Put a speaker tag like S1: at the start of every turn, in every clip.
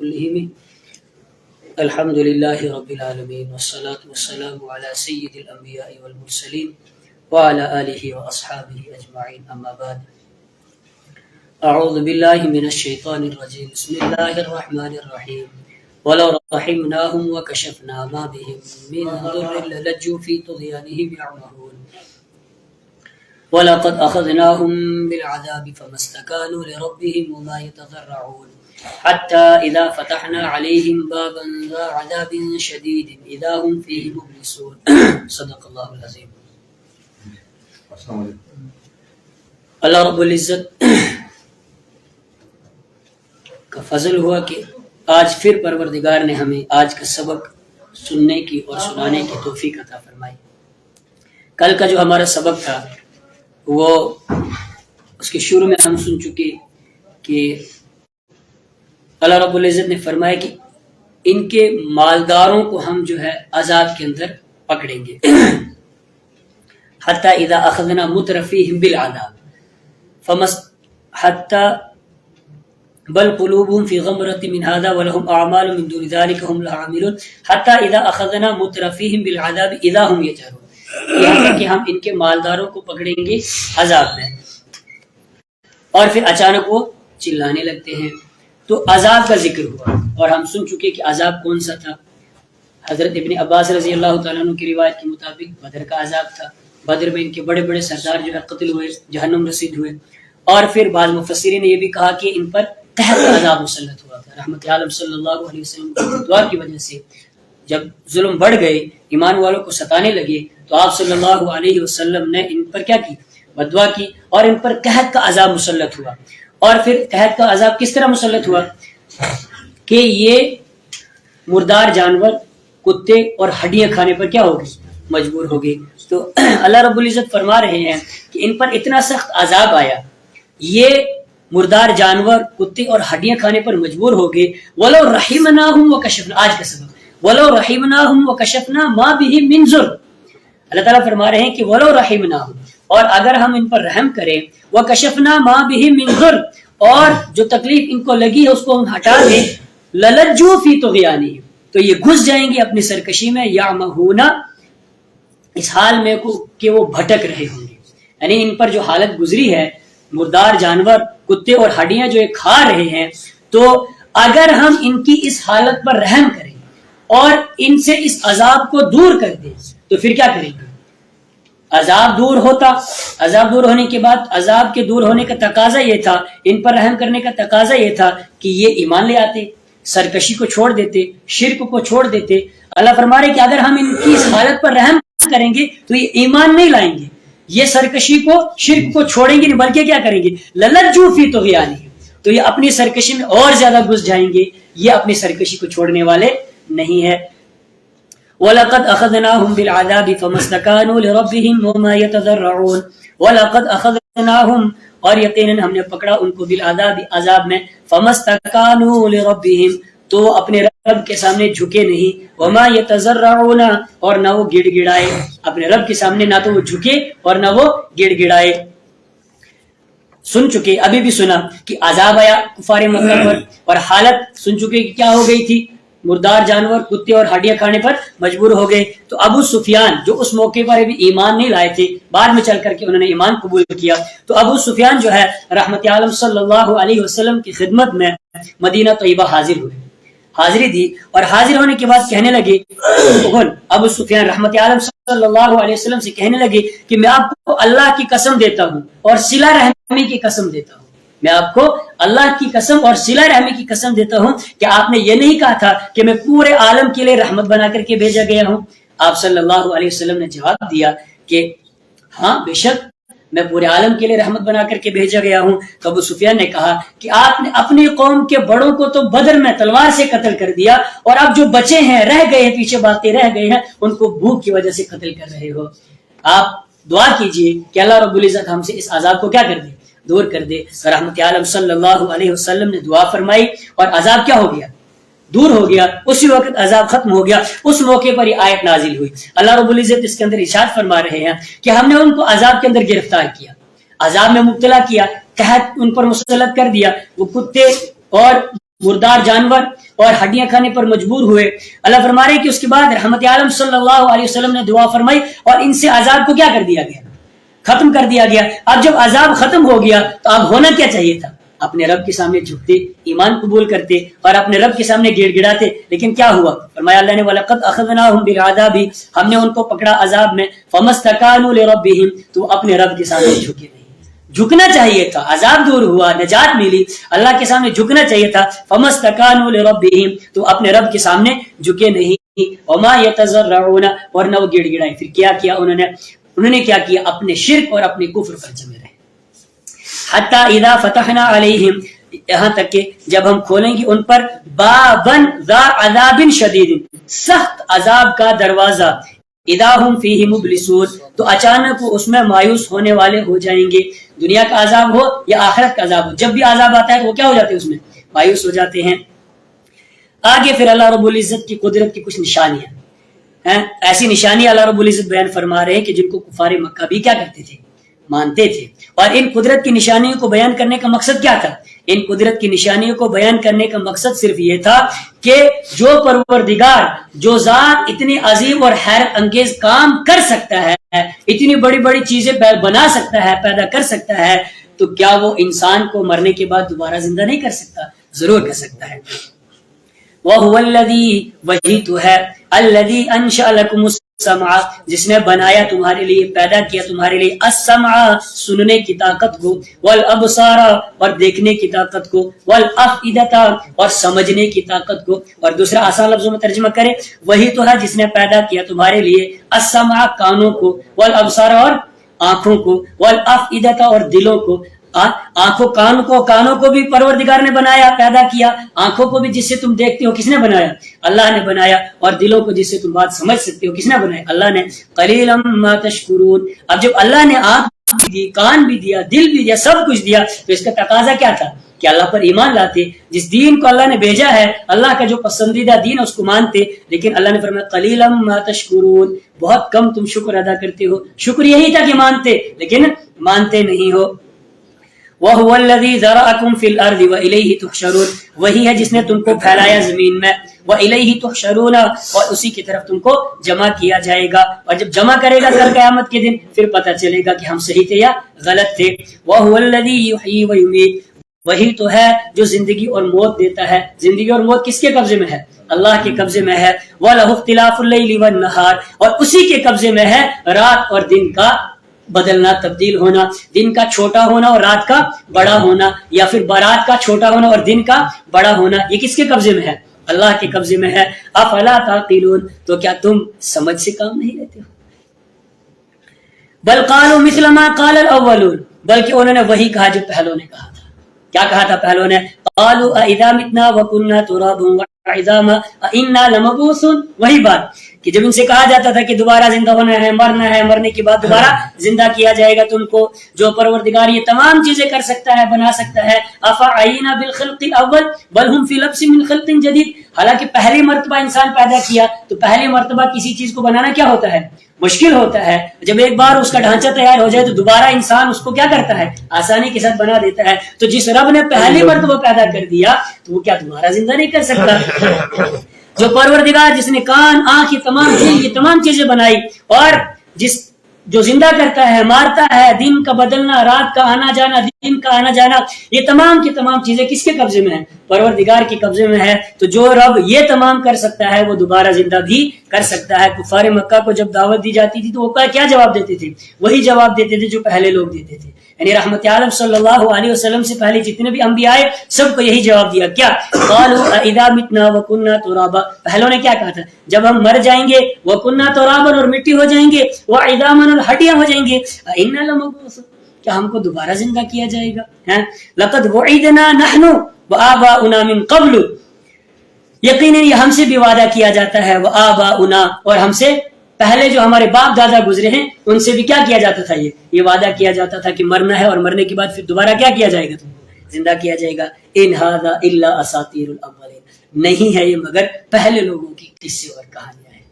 S1: كلهم الحمد لله رب العالمين والصلاة والسلام على سيد الأنبياء والمرسلين وعلى آله وأصحابه أجمعين أما بعد أعوذ بالله من الشيطان الرجيم بسم الله الرحمن الرحيم ولو رحمناهم وكشفنا ما بهم من ضر للجوا في طغيانهم يعمهون ولقد أخذناهم بالعذاب فما استكانوا لربهم وما يتضرعون حتى إذا فتحنا عليهم بابا ذا عذاب شديد إذا هم فيه مبلسون صدق الله العظيم. اللہ رب العزت کا فضل ہوا کہ آج پھر پروردگار نے ہمیں آج کا سبق سننے کی اور سنانے کی توفیق عطا فرمائی. کل کا جو ہمارا سبق تھا وہ اس کے شروع میں ہم سن چکے کہ اللہ رب العزت نے فرمایا کہ ان کے مالداروں کو ہم جو ہے عذاب کے اندر پکڑیں گے. حتی اذا اخذنا مترفیہم بالعذاب حتی بل قلوبهم فی غمرۃ من هذا ولهم اعمال من دون ذلك هم لها عاملون حتی اذا اخذنا مترفیہم بالعذاب اذا هم یجهرون. یہاں تک کہ ہم ان کے مالداروں کو پکڑیں گے عذاب میں اور پھر اچانک وہ چلانے لگتے ہیں. تو عذاب کا ذکر ہوا اور ہم سن چکے کہ عذاب کون سا تھا. حضرت ابن عباس رضی اللہ تعالیٰ عنہ کی روایت کے مطابق بدر کا عذاب تھا. بدر میں ان کے بڑے بڑے سردار جو ہے قتل ہوئے، جہنم رسید ہوئے. اور پھر بعض مفسرین نے یہ بھی کہا کہ ان پر قحط کا عذاب مسلط ہوا تھا. رحمت عالم صلی اللہ علیہ وسلم کی دعا کی وجہ سے جب ظلم بڑھ گئے، ایمان والوں کو ستانے لگے، تو آپ صلی اللہ علیہ وسلم نے ان پر کیا کی؟ بددعا کی اور ان پر قحط کا عذاب مسلط ہوا. اور پھر قحط کا عذاب کس طرح مسلط ہوا کہ یہ مردار جانور، کتے اور ہڈیاں کھانے پر کیا ہوگی؟ مجبور ہوگی. تو اللہ رب العزت فرما رہے ہیں کہ ان پر اتنا سخت عذاب آیا، یہ مردار جانور، کتے اور ہڈیاں کھانے پر مجبور ہو گئے. وَلَوْ رَحِمْنَاهُمْ وَكَشَفْنَا، آج کا سبب وَلَوْ رَحِمْنَاهُمْ وَكَشَفْنَا مَا بِهِمْ مِنْ ضُرٍّ. اللہ تعالیٰ فرما رہے ہیں کہ وَلَوْ رَحِمْنَاهُمْ، اور اگر ہم ان پر رحم کریں، وَكَشَفْنَا مَا بِهِمْ مِنْ ضُرٍّ، اور جو تکلیف ان کو لگی ہے اس کو ہم ہٹا دیں، لَلَجُّوا فِي طُغْيَانِهِمْ، تو یہ گھس جائیں گے اپنی سرکشی میں، يَعْمَهُونَ، اس حال میں کہ وہ بھٹک رہے ہوں گے. یعنی ان پر جو حالت گزری ہے، مردار جانور، کتے اور ہڈیاں جو کھا رہے ہیں، تو اگر ہم ان کی اس حالت پر رحم کریں اور ان سے اس عذاب کو دور کر دیں تو پھر کیا کریں گے؟ عذاب دور ہوتا. عذاب دور ہونے کے بعد عذاب کے دور ہونے کا تقاضا یہ تھا، ان پر رحم کرنے کا تقاضا یہ تھا کہ یہ ایمان لے آتے، سرکشی کو چھوڑ دیتے، شرک کو چھوڑ دیتے. اللہ فرما رہے کہ اگر ہم ان کی اس حالت پر رحم کریں گے تو یہ ایمان نہیں لائیں گے، یہ سرکشی کو، شرک کو چھوڑیں گے نہیں، بلکہ کیا کریں گے؟ لَلَجُّوا فِي طُغْيَانِهِمْ، تو یہ اپنی سرکشی میں اور زیادہ گھس جائیں گے. یہ اپنی سرکشی کو چھوڑنے والے نہیں ہے. وَلَقَدْ أَخَذْنَاهُمْ بِالْعَذَابِ فَمَا اسْتَكَانُوا لِرَبِّهِمْ وَمَا يَتَضَرَّعُونَ. وَلَقَدْ أَخَذْنَاهُمْ، اور یقیناً ہم نے پکڑا ان کو بالعذاب، عذاب میں، فَمَا اسْتَكَانُوا لِرَبِّهِمْ، تو اپنے رب کے سامنے جھکے نہیں، وَمَا يَتَضَرَّعُونَ، اور نہ وہ گڑ گڑائے. اپنے رب کے سامنے نہ تو وہ جھکے اور نہ وہ گڑ گڑائے. سن چکے، ابھی بھی سنا کہ عذاب آیا کفار مکہ پر اور حالت سن چکے کہ کیا ہو گئی تھی، مردار جانور، کتے اور ہڈیاں کھانے پر مجبور ہو گئے. تو ابو سفیان جو اس موقع پر ابھی ایمان نہیں لائے تھے، بعد میں چل کر کے انہوں نے ایمان قبول کیا، تو ابو سفیان جو ہے رحمت عالم صلی اللہ علیہ وسلم کی خدمت میں مدینہ طیبہ حاضر ہوئے، حاضری دی. اور حاضر ہونے کے بعد کہنے لگے، ابو سفیان رحمت عالم صلی اللہ علیہ وسلم سے کہنے لگے کہ میں آپ کو اللہ کی قسم دیتا ہوں اور صلہ رحمی کی قسم دیتا ہوں، میں آپ کو اللہ کی قسم اور صلہ رحمی کی قسم دیتا ہوں کہ آپ نے یہ نہیں کہا تھا کہ میں پورے عالم کے لیے رحمت بنا کر کے بھیجا گیا ہوں. آپ صلی اللہ علیہ وسلم نے جواب دیا کہ ہاں بے شک میں پورے عالم کے لیے رحمت بنا کر کے بھیجا گیا ہوں. تو ابو سفیان نے کہا کہ آپ نے اپنی قوم کے بڑوں کو تو بدر میں تلوار سے قتل کر دیا، اور اب جو بچے ہیں، رہ گئے ہیں، پیچھے بھاگتے رہ گئے ہیں، ان کو بھوک کی وجہ سے قتل کر رہے ہو. آپ دعا کیجئے کہ اللہ رب العزت ہم سے اس عذاب کو کیا کر دے؟ دور کر دے. رحمت عالم صلی اللہ علیہ وسلم نے دعا فرمائی اور عذاب کیا ہو گیا؟ دور ہو گیا. اسی وقت عذاب ختم ہو گیا. اس موقع پر یہ آیت نازل ہوئی. اللہ رب العزت اس کے اندر ارشاد فرما رہے ہیں کہ ہم نے ان کو عذاب کے اندر گرفتار کیا، عذاب میں مبتلا کیا، قحط ان پر مسلط کر دیا. وہ کتے اور مردار جانور اور ہڈیاں کھانے پر مجبور ہوئے. اللہ فرما رہے کہ اس کے بعد رحمت عالم صلی اللہ علیہ وسلم نے دعا فرمائی اور ان سے عذاب کو کیا کر دیا گیا؟ ختم کر دیا گیا. اب جب عذاب ختم ہو گیا تو اب ہونا کیا چاہیے تھا؟ اپنے رب کے سامنے جھکتے، ایمان قبول کرتے اور اپنے رب کے سامنے گڑ گڑاتے. لیکن کیا ہوا؟ فرمایا اللہ نے وَلَقَدْ أَخَذْنَاهُمْ بِالْعَذَابِ، ہم نے ان کو پکڑا عذاب میں. فَمَسْتَكَانُوا لِرَبِّهِمْ، تو اپنے رب کے سامنے جھکے نہیں. جھکنا چاہیے تھا، عذاب دور ہوا، نجات ملی، اللہ کے سامنے جھکنا چاہیے تھا. فَمَسْتَكَانُوا لِرَبِّهِمْ، تو اپنے رب کے سامنے جھکے نہیں. وَمَا يَتَضَرَّعُونَ، اور نہ وہ گڑ گڑائے. پھر کیا کیا انہوں نے کیا کیا؟ اپنے شرک اور اپنے کفر پر جمے رہے. حتی اذا فتحنا علیہم، یہاں تک کہ جب ہم کھولیں گے ان پر بابن ذا عذاب شدید، سخت عذاب کا دروازہ. اذا ہم فیہ مبلسون، تو اچانک وہ اس میں مایوس ہونے والے ہو جائیں گے. دنیا کا عذاب ہو یا آخرت کا عذاب ہو، جب بھی عذاب آتا ہے تو وہ کیا ہو جاتے ہیں؟ اس میں مایوس ہو جاتے ہیں. آگے پھر اللہ رب العزت کی قدرت کی کچھ نشانیاں ہیں. ایسی نشانیاں اللہ رب العزت بیان فرما رہے ہیں کہ جن کو کفار مکہ بھی کیا کرتے تھے؟ مانتے تھے. اور ان قدرت کی نشانیوں کو بیان کرنے کا مقصد کیا تھا؟ ان قدرت کی نشانیوں کو بیان کرنے کا مقصد صرف یہ تھا کہ جو پروردگار، جو ذات اتنی عظیم اور حیرت انگیز کام کر سکتا ہے، اتنی بڑی بڑی چیزیں بنا سکتا ہے، پیدا کر سکتا ہے، تو کیا وہ انسان کو مرنے کے بعد دوبارہ زندہ نہیں کر سکتا؟ ضرور کر سکتا ہے. وَهُوَ الَّذِي، وہی تو ہے، الَّذِي أَنشَأَ لَكُمُ السَّمْعَ، جس نے بنایا تمہارے لیے، پیدا کیا تمہارے لیے، السمع، سننے کی طاقت کو، والابصار، اور دیکھنے کی طاقت کو، والافئدۃ، اور سمجھنے کی طاقت کو. اور دوسرا آسان لفظوں میں ترجمہ کرے، وہی تو ہے جس نے پیدا کیا تمہارے لیے السمع، کانوں کو، والابصار، اور آنکھوں کو، والافئدۃ، اور دلوں کو. کانوں کو بھی پروردگار نے بنایا، پیدا کیا. آنکھوں کو بھی جس سے تم دیکھتے ہو، کس نے بنایا؟ اللہ نے بنایا. اور دلوں کو جس سے تم بات سمجھ سکتے ہو، کس نے بنایا؟ اللہ نے. قلیلا ما تشکرون. اب جب اللہ نے آنکھ بھی دی، کان بھی دیا، دل بھی دیا، سب کچھ دیا، تو اس کا تقاضا کیا تھا؟ کہ اللہ پر ایمان لاتے، جس دین کو اللہ نے بھیجا ہے، اللہ کا جو پسندیدہ دین ہے، اس کو مانتے. لیکن اللہ نے فرمایا قلیلا ما تشکرون، بہت کم تم شکر ادا کرتے ہو. شکر یہی تھا کہ مانتے، لیکن مانتے نہیں ہو. وَهُوَ الَّذِي ذَرَأَكُمْ فِي الْأَرْضِ وَإِلَيْهِ تُحْشَرُونَ، وہی ہے جس نے تم کو پھیلایا زمین میں. وَإِلَيْهِ تُحْشَرُونَ، اور اسی کی طرف تم کو جمع کیا جائے گا. اور جب جمع کرے گا کل قیامت کے دن، پھر پتہ چلے گا کہ ہم صحیح تھے یا غلط تھے. وَهُوَ الَّذِي يُحْيِي وَيُمِيتُ، وہی تو ہے جو زندگی اور موت دیتا ہے. زندگی اور موت کس کے قبضے میں ہے؟ اللہ کے قبضے میں ہے. وَلَهُ اخْتِلَافُ اللَّيْلِ وَالنَّهَارِ، اور اسی کے قبضے میں ہے رات اور دن کا بدلنا، تبدیل ہونا، دن کا چھوٹا ہونا اور رات کا بڑا ہونا، یا پھر رات کا چھوٹا ہونا اور دن کا بڑا ہونا. یہ کس کے قبضے میں ہے؟ اللہ کے قبضے میں ہے. افلا تعقلون، تو کیا تم سمجھ سے کام نہیں لیتے ہو؟ بل قالوا مثل ما قال الاولون، بلکہ انہوں نے وہی کہا جو پہلوں نے کہا تھا. کیا کہا تھا پہلوں نے؟ قالوا اذا متنا وكنا ترابا وعظاما انا لمبعوثون. وہی بات کہ جب ان سے کہا جاتا تھا کہ دوبارہ زندہ ہونا ہے، مرنا ہے، مرنے کے بعد دوبارہ زندہ کیا جائے گا تم کو، جو پروردگار یہ تمام چیزیں کر سکتا ہے، بنا سکتا ہے. افعینا بالخلق الاول بل هم في لبس من خلق جدید، حالانکہ پہلی مرتبہ انسان پیدا کیا تو پہلی مرتبہ کسی چیز کو بنانا کیا ہوتا ہے؟ مشکل ہوتا ہے. جب ایک بار اس کا ڈھانچہ تیار ہو جائے تو دوبارہ انسان اس کو کیا کرتا ہے؟ آسانی کے ساتھ بنا دیتا ہے. تو جس رب نے پہلی مرتبہ پیدا کر دیا تو وہ کیا دوبارہ زندہ نہیں کر سکتا؟ جو پروردگار جس نے کان، آنکھ، یہ تمام چیز، یہ تمام چیزیں بنائی، اور جو زندہ کرتا ہے، مارتا ہے، دن کا بدلنا، رات کا آنا جانا، دن کا آنا جانا، یہ تمام کی تمام چیزیں کس کے قبضے میں ہیں؟ پروردگار کے قبضے میں ہے. تو جو رب یہ تمام کر سکتا ہے وہ دوبارہ زندہ بھی کر سکتا ہے. کفار مکہ کو جب دعوت دی جاتی تھی تو وہ کیا جواب دیتے تھے؟ وہی جواب دیتے تھے جو پہلے لوگ دیتے تھے. یعنی رحمت عالم صلی اللہ علیہ وسلم سے پہلے جتنے بھی انبیاء آئے سب کو یہی جواب دیا. کیا؟ قالوا اذا متنا وكنا ترابا، پہلوں نے کیا کہا تھا؟ جب ہم مر جائیں گے، وكنا ترابا، اور مٹی ہو جائیں گے، وعظاما، اور ہڈیاں ہو جائیں گے، انا لمبعوثون، کیا ہم کو دوبارہ زندہ کیا جائے گا؟ لقد وعدنا نحن وآباؤنا من قبل، یقیناً یہ ہم سے بھی وعدہ کیا جاتا ہے، وآباؤنا، اور ہم سے پہلے جو ہمارے باپ دادا گزرے ہیں ان سے بھی کیا کیا جاتا تھا؟ یہ وعدہ کیا جاتا تھا کہ مرنا ہے اور مرنے کے بعد پھر دوبارہ کیا کیا جائے گا؟ تم کو زندہ کیا جائے گا. ان ھذا الا اساطیر الاولین، نہیں ہے یہ مگر پہلے لوگوں کی قصے اور کہانیاں ہیں.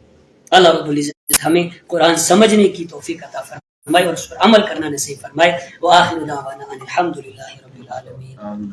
S1: اللہ رب العزت ہمیں قرآن سمجھنے کی توفیق عطا فرمائے اور اس پر عمل کرنا نصیب فرمائے. وآخر دعوانا ان الحمد للہ رب العالمین.